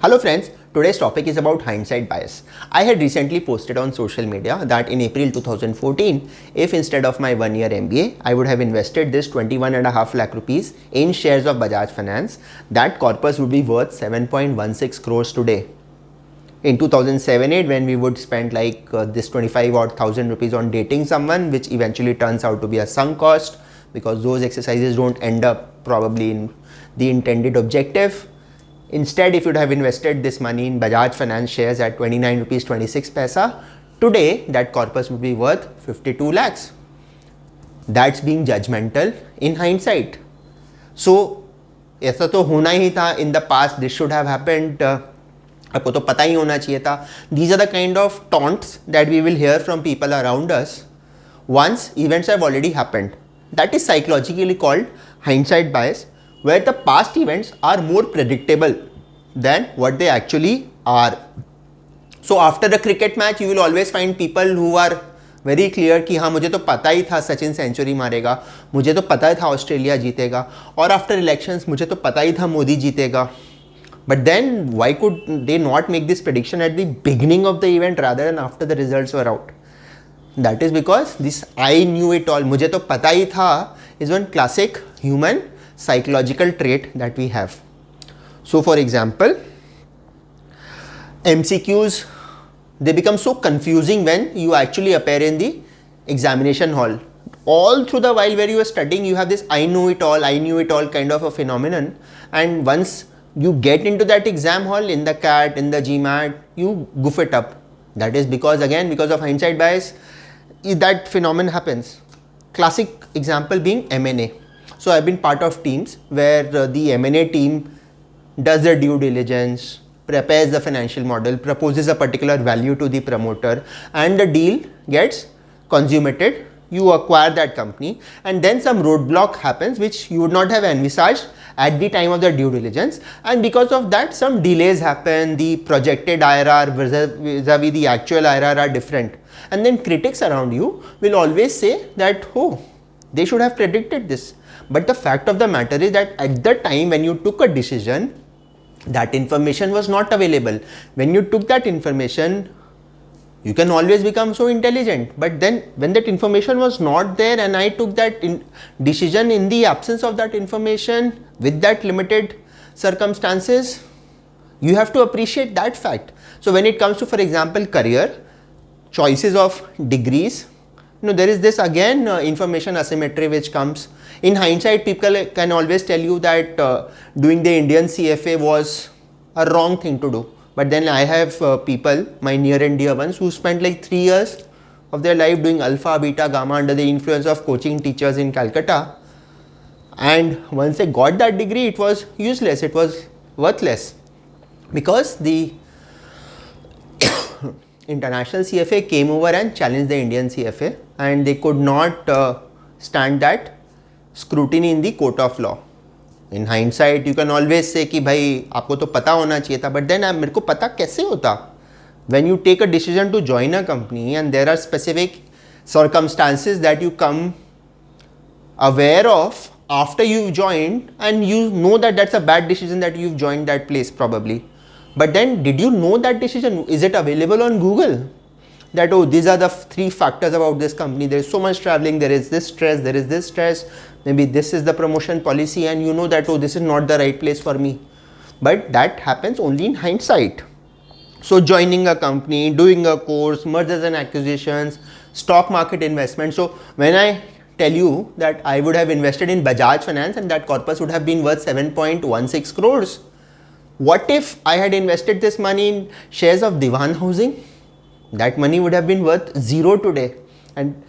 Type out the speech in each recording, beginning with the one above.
Hello friends, today's topic is about hindsight bias. I had recently posted on social media that in April 2014, if instead of my 1-year MBA, I would have invested this 21.5 lakh rupees in shares of Bajaj Finance, that corpus would be worth 7.16 crores today. In 2007-8, when we would spend like this 25 odd thousand rupees on dating someone, which eventually turns out to be a sunk cost because those exercises don't end up probably in the intended objective. Instead, if you'd have invested this money in Bajaj Finance shares at 29 rupees 26 paisa, today that corpus would be worth 52 lakhs. That's being judgmental in hindsight. So, ऐसा तो होना ही था in the past. This should have happened. आपको तो पता ही होना चाहिए था. These are the kind of taunts that we will hear from people around us once events have already happened. That is psychologically called hindsight bias, where the past events are more predictable than what they actually are. So after the cricket match, you will always find people who are very clear कि हाँ मुझे तो पता ही था Sachin century मारेगा, मुझे तो पता ही था ऑस्ट्रेलिया जीतेगा, और आफ्टर इलेक्शंस मुझे तो पता ही था मोदी जीतेगा. But then why could they not make this prediction at the beginning of the event rather than after the results were out? That is because this I knew it all, मुझे तो पता ही था, is one classic human psychological trait that we have. So for example, MCQs, they become so confusing when you actually appear in the examination hall. All through the while where you are studying, you have this I knew it all kind of a phenomenon, and once you get into that exam hall in the CAT, in the GMAT, you goof it up. That is because of hindsight bias, that phenomenon happens. Classic example being M&A. So I've been part of teams where the M&A team does their due diligence, prepares the financial model, proposes a particular value to the promoter, and the deal gets consummated. You acquire that company, and then some roadblock happens which you would not have envisaged at the time of the due diligence, and because of that some delays happen. The projected IRR vis-a-vis the actual IRR are different, and then critics around you will always say that, oh, they should have predicted this. But the fact of the matter is that at the time when you took a decision, that information was not available. When you took that information, you can always become so intelligent, but then when that information was not there and I took that decision in the absence of that information with that limited circumstances, you have to appreciate that fact. So when it comes to, for example, career, choices of degrees, there is this again information asymmetry which comes. In hindsight, people can always tell you that doing the Indian CFA was a wrong thing to do. But then I have people, my near and dear ones, who spent like 3 years of their life doing alpha, beta, gamma under the influence of coaching teachers in Calcutta. And once they got that degree, it was useless, it was worthless. Because the international CFA came over and challenged the Indian CFA, and they could not stand that scrutiny in the court of law. In hindsight, you can always say कि भाई आपको तो पता होना चाहिए था, but then मेरे को पता कैसे होता? When you take a decision to join a company and there are specific circumstances that you come aware of after you've joined, and you know that that's a bad decision that you've joined that place probably. But then did you know that decision? Is it available on Google? That, oh, these are the 3 factors about this company. There is so much traveling, there is this stress, maybe this is the promotion policy, and you know that, oh, this is not the right place for me. But that happens only in hindsight. So joining a company, doing a course, mergers and acquisitions, stock market investment. So when I tell you that I would have invested in Bajaj Finance and that corpus would have been worth 7.16 crores, what if I had invested this money in shares of Diwan Housing? That money would have been worth 0 today, and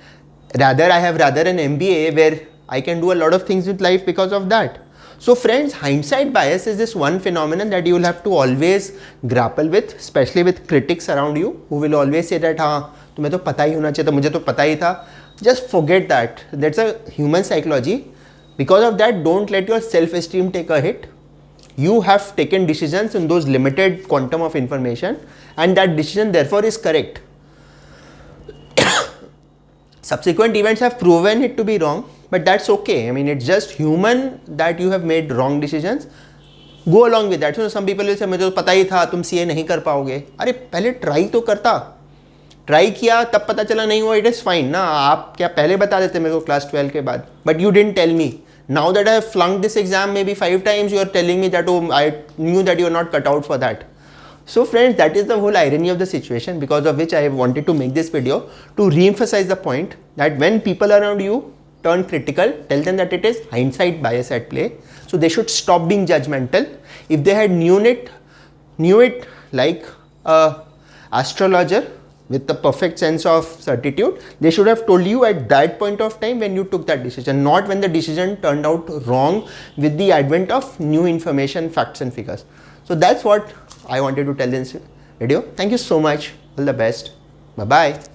rather I have an MBA where I can do a lot of things with life because of that. So friends, hindsight bias is this one phenomenon that you will have to always grapple with, especially with critics around you who will always say that हाँ तुम्हें तो पता ही होना चाहिए था, मुझे तो पता ही था. Just forget that. That's a human psychology. Because of that, don't let your self-esteem take a hit. You have taken decisions in those limited quantum of information, and that decision therefore is correct. Subsequent events have proven it to be wrong, but that's okay. I mean, it's just human that you have made wrong decisions. Go along with that. So some people will say मुझे तो पता ही था तुम CA नहीं कर पाओगे. अरे पहले ट्राई तो करता, ट्राई किया तब पता चला नहीं हुआ, इट इज़ फाइन ना. आप क्या पहले बता देते मेरे को क्लास 12 के बाद, but you didn't tell me. Now that I have flunked this exam maybe 5 times, you are telling me that, oh, I knew that you are not cut out for that. So friends, that is the whole irony of the situation, because of which I have wanted to make this video, to re-emphasize the point that when people around you turn critical, tell them that it is hindsight bias at play. So they should stop being judgmental. If they had knew it like a astrologer with the perfect sense of certitude, they should have told you at that point of time when you took that decision, not when the decision turned out wrong with the advent of new information, facts and figures. So that's what I wanted to tell in this video. Thank you so much. All the best. Bye bye.